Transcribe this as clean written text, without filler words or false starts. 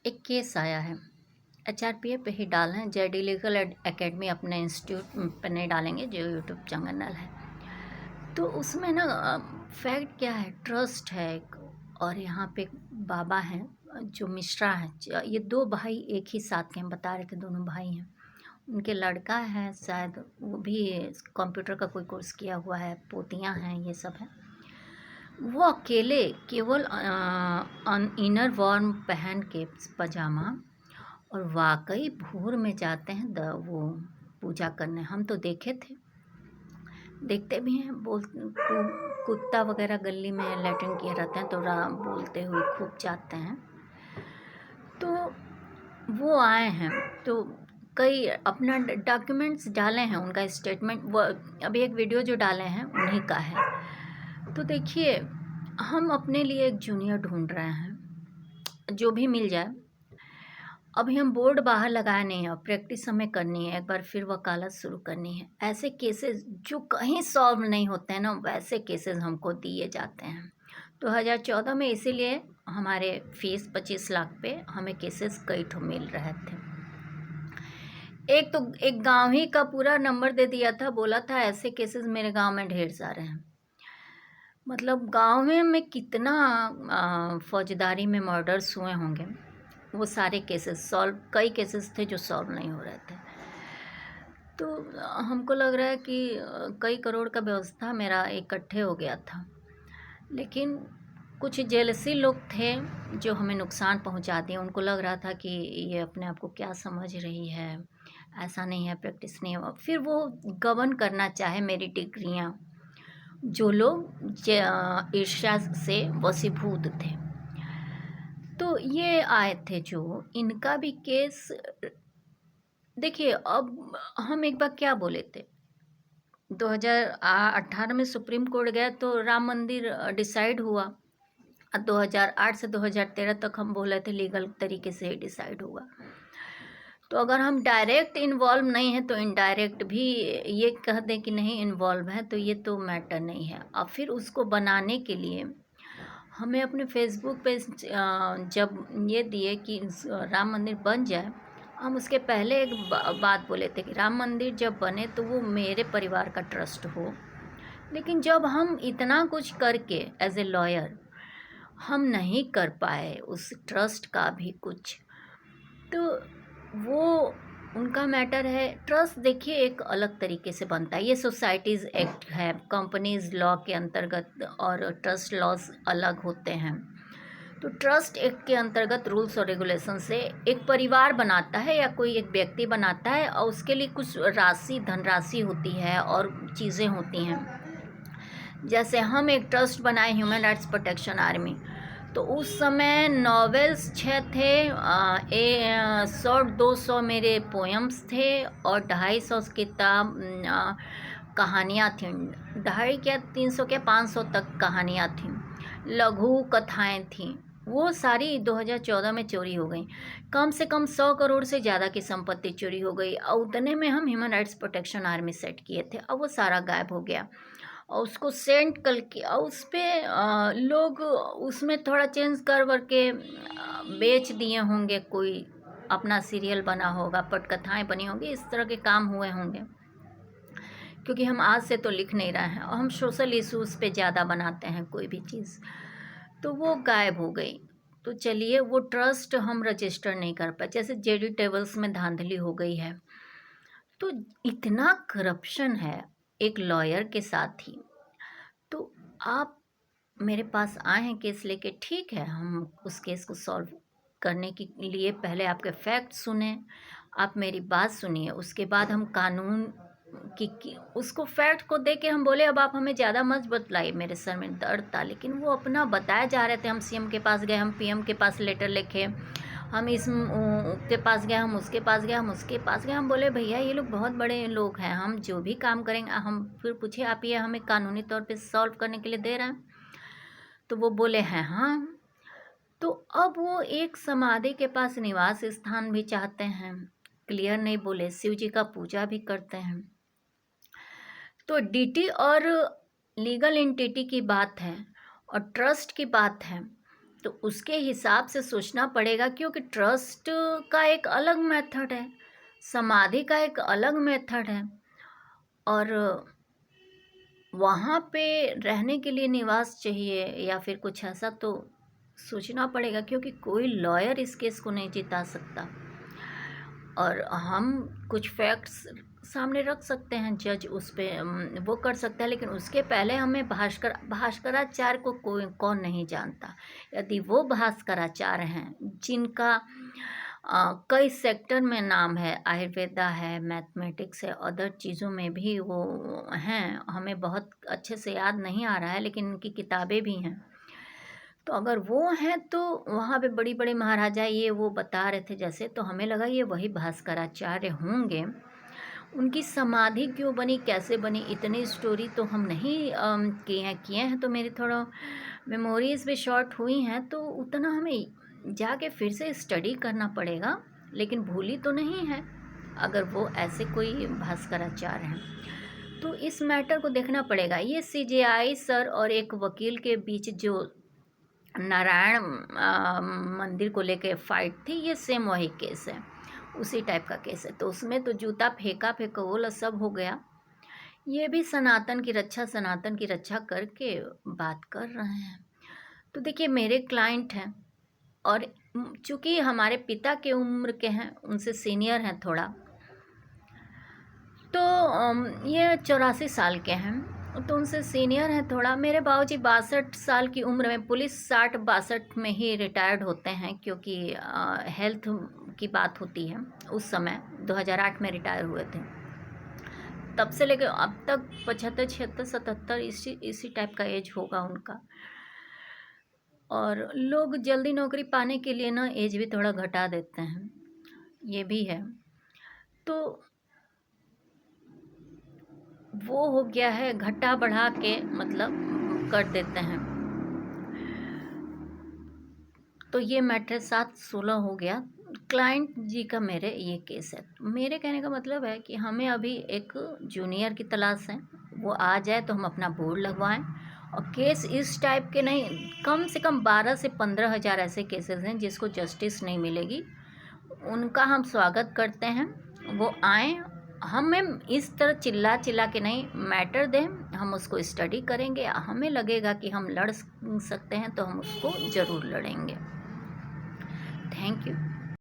एक केस आया है। एचआरपीए पे ही डाल हैं, जेडी लीगल एकेडमी अपने इंस्टीट्यूट पे नहीं डालेंगे, जो यूट्यूब चैनल है। तो उसमें ना फैक्ट क्या है, ट्रस्ट है एक, और यहाँ पे बाबा हैं जो मिश्रा हैं। ये दो भाई एक ही साथ के हैं, बता रहे थे दोनों भाई हैं। उनके लड़का है शायद, वो भी कंप्यूटर का कोई कोर्स किया हुआ है, पोतियाँ हैं, ये सब है। वो अकेले केवल इनर वॉर्म पहन के पजामा, और वाकई भोर में जाते हैं वो पूजा करने। हम तो देखे थे, देखते भी हैं। कुत्ता वगैरह गली में लैट्रिन किए रहते हैं तो बोलते हुए खूब जाते हैं। तो वो आए हैं तो कई अपना डॉक्यूमेंट्स डाले हैं, उनका स्टेटमेंट। वो अभी एक वीडियो जो डाले हैं उन्हीं का है। तो देखिए, हम अपने लिए एक जूनियर ढूंढ रहे हैं, जो भी मिल जाए। अभी हम बोर्ड बाहर लगाए नहीं है, प्रैक्टिस हमें करनी है, एक बार फिर वकालत शुरू करनी है। ऐसे केसेस जो कहीं सॉल्व नहीं होते हैं ना, वैसे केसेस हमको दिए जाते हैं। 2014 में इसीलिए हमारे फीस 25 लाख पे हमें केसेस कई ठो मिल रहे थे। एक गांव ही का पूरा नंबर दे दिया था, बोला था ऐसे केसेस मेरे गांव में ढेर सारे हैं। मतलब गांव में कितना फौजदारी में मर्डर्स हुए होंगे, वो सारे केसेस सॉल्व, कई केसेस थे जो सॉल्व नहीं हो रहे थे। तो हमको लग रहा है कि कई करोड़ का व्यवस्था मेरा इकट्ठे हो गया था। लेकिन कुछ जेलसी लोग थे जो हमें नुकसान पहुंचा दिए। उनको लग रहा था कि ये अपने आप को क्या समझ रही है, ऐसा नहीं है, प्रैक्टिस नहीं है। फिर वो गबन करना चाहे मेरी डिग्रियां, जो लोग ईर्ष्या से वशीभूत थे। तो ये आए थे जो, इनका भी केस। देखिए, अब हम एक बार क्या बोले थे, 2018 में सुप्रीम कोर्ट गया तो राम मंदिर डिसाइड हुआ। 2008 से 2013 तक हम बोले थे लीगल तरीके से ही डिसाइड होगा। तो अगर हम डायरेक्ट इन्वॉल्व नहीं है तो इनडायरेक्ट भी ये कह दें कि नहीं इन्वॉल्व है, तो ये तो मैटर नहीं है। अब फिर उसको बनाने के लिए हमें अपने फेसबुक पे जब ये दिए कि राम मंदिर बन जाए, हम उसके पहले एक बात बोले थे कि राम मंदिर जब बने तो वो मेरे परिवार का ट्रस्ट हो। लेकिन जब हम इतना कुछ करके एज ए लॉयर हम नहीं कर पाए उस ट्रस्ट का भी कुछ, तो वो उनका मैटर है। ट्रस्ट देखिए एक अलग तरीके से बनता है, ये सोसाइटीज़ एक्ट है, कंपनीज लॉ के अंतर्गत, और ट्रस्ट लॉज अलग होते हैं। तो ट्रस्ट एक्ट के अंतर्गत रूल्स और रेगुलेशन से एक परिवार बनाता है या कोई एक व्यक्ति बनाता है, और उसके लिए कुछ राशि, धनराशि होती है और चीज़ें होती हैं। जैसे हम एक ट्रस्ट बनाए ह्यूमन राइट्स प्रोटेक्शन आर्मी, तो उस समय नॉवेल्स 6 थे, 100-200 मेरे पोएम्स थे, और 250 किताब कहानियाँ थीं। 250 क्या 300 क्या 500 तक कहानियाँ थीं, लघु कथाएं थीं। वो सारी 2014 में चोरी हो गई। कम से कम 100 करोड़ से ज़्यादा की संपत्ति चोरी हो गई, और उतने में हम human rights protection army set किए थे। अब वो सारा गायब हो गया, और उसको सेंड कल किया, उस पर लोग उसमें थोड़ा चेंज कर के बेच दिए होंगे, कोई अपना सीरियल बना होगा, पटकथाएं बनी होंगी, इस तरह के काम हुए होंगे। क्योंकि हम आज से तो लिख नहीं रहे हैं, और हम सोशल इशूज़ पे ज़्यादा बनाते हैं कोई भी चीज़, तो वो गायब हो गई। तो चलिए, वो ट्रस्ट हम रजिस्टर नहीं कर पाए। जैसे जेडी टेबल्स में धांधली हो गई है, तो इतना करप्शन है एक लॉयर के साथ ही। तो आप मेरे पास आए हैं केस लेके, ठीक है, हम उस केस को सॉल्व करने के लिए पहले आपके फैक्ट सुने, आप मेरी बात सुनिए, उसके बाद हम कानून की उसको फैक्ट को दे के हम बोले अब आप हमें ज़्यादा मत बतलाइए। मेरे सर में दर्द था, लेकिन वो अपना बताए जा रहे थे। हम सीएम के पास गए, हम पीएम के पास लेटर लिखे, हम इस के पास गए, हम उसके पास गए, हम उसके पास गए। हम बोले भैया ये लोग बहुत बड़े लोग हैं, हम जो भी काम करेंगे। हम फिर पूछे आप ये हमें कानूनी तौर पे सॉल्व करने के लिए दे रहे हैं? तो वो बोले हैं हाँ। तो अब वो एक समाधि के पास निवास स्थान भी चाहते हैं, क्लियर नहीं बोले, शिव जी का पूजा भी करते हैं। तो डीटी और लीगल एंटिटी की बात है और ट्रस्ट की बात है, तो उसके हिसाब से सोचना पड़ेगा, क्योंकि ट्रस्ट का एक अलग मेथड है, समाधि का एक अलग मेथड है, और वहाँ पे रहने के लिए निवास चाहिए या फिर कुछ ऐसा, तो सोचना पड़ेगा, क्योंकि कोई लॉयर इस केस को नहीं जिता सकता। और हम कुछ फैक्ट्स सामने रख सकते हैं, जज उस पर वो कर सकता है, लेकिन उसके पहले हमें भास्कराचार्य को कोई कौन नहीं जानता। यदि वो भास्कराचार्य हैं जिनका कई सेक्टर में नाम है, आयुर्वेदा है, मैथमेटिक्स है, अदर चीज़ों में भी वो हैं, हमें बहुत अच्छे से याद नहीं आ रहा है, लेकिन उनकी किताबें भी हैं। तो अगर वो हैं तो वहाँ पे बड़ी बड़ी महाराजा ये वो बता रहे थे जैसे, तो हमें लगा ये वही भास्कराचार्य होंगे। उनकी समाधि क्यों बनी, कैसे बनी, इतनी स्टोरी तो हम नहीं किए हैं, तो मेरी थोड़ा मेमोरीज भी शॉर्ट हुई हैं, तो उतना हमें जाके फिर से स्टडी करना पड़ेगा, लेकिन भूली तो नहीं है अगर वो ऐसे कोई भास्कराचार्य हैं। तो इस मैटर को देखना पड़ेगा। ये CJI सर और एक वकील के बीच जो नारायण मंदिर को लेके फाइट थी, ये सेम वही केस है, उसी टाइप का केस है। तो उसमें तो जूता फेंका फेंकोला सब हो गया। ये भी सनातन की रक्षा करके बात कर रहे हैं। तो देखिए, मेरे क्लाइंट हैं, और चूँकि हमारे पिता के उम्र के हैं, उनसे सीनियर हैं थोड़ा, तो ये 84 साल के हैं, तो उनसे सीनियर हैं थोड़ा। मेरे बाबूजी 62 साल की उम्र में, पुलिस 60-62 में ही रिटायर्ड होते हैं, क्योंकि हेल्थ की बात होती है। उस समय 2008 में रिटायर हुए थे, तब से लेकर अब तक 75, 76, 77 इसी टाइप का एज होगा उनका। और लोग जल्दी नौकरी पाने के लिए ना एज भी थोड़ा घटा देते हैं, ये भी है। तो वो हो गया है, घटा बढ़ा के मतलब कर देते हैं। तो ये मैटर 7/16 हो गया। क्लाइंट जी का मेरे ये केस है। मेरे कहने का मतलब है कि हमें अभी एक जूनियर की तलाश है, वो आ जाए तो हम अपना बोर्ड लगवाएं। और केस इस टाइप के नहीं, कम से कम 12 से 15 हज़ार ऐसे केसेस हैं जिसको जस्टिस नहीं मिलेगी, उनका हम स्वागत करते हैं। वो आएँ, हमें इस तरह चिल्ला चिल्ला के नहीं, मैटर दें, हम उसको स्टडी करेंगे। हमें लगेगा कि हम लड़ सकते हैं तो हम उसको ज़रूर लड़ेंगे। Thank you.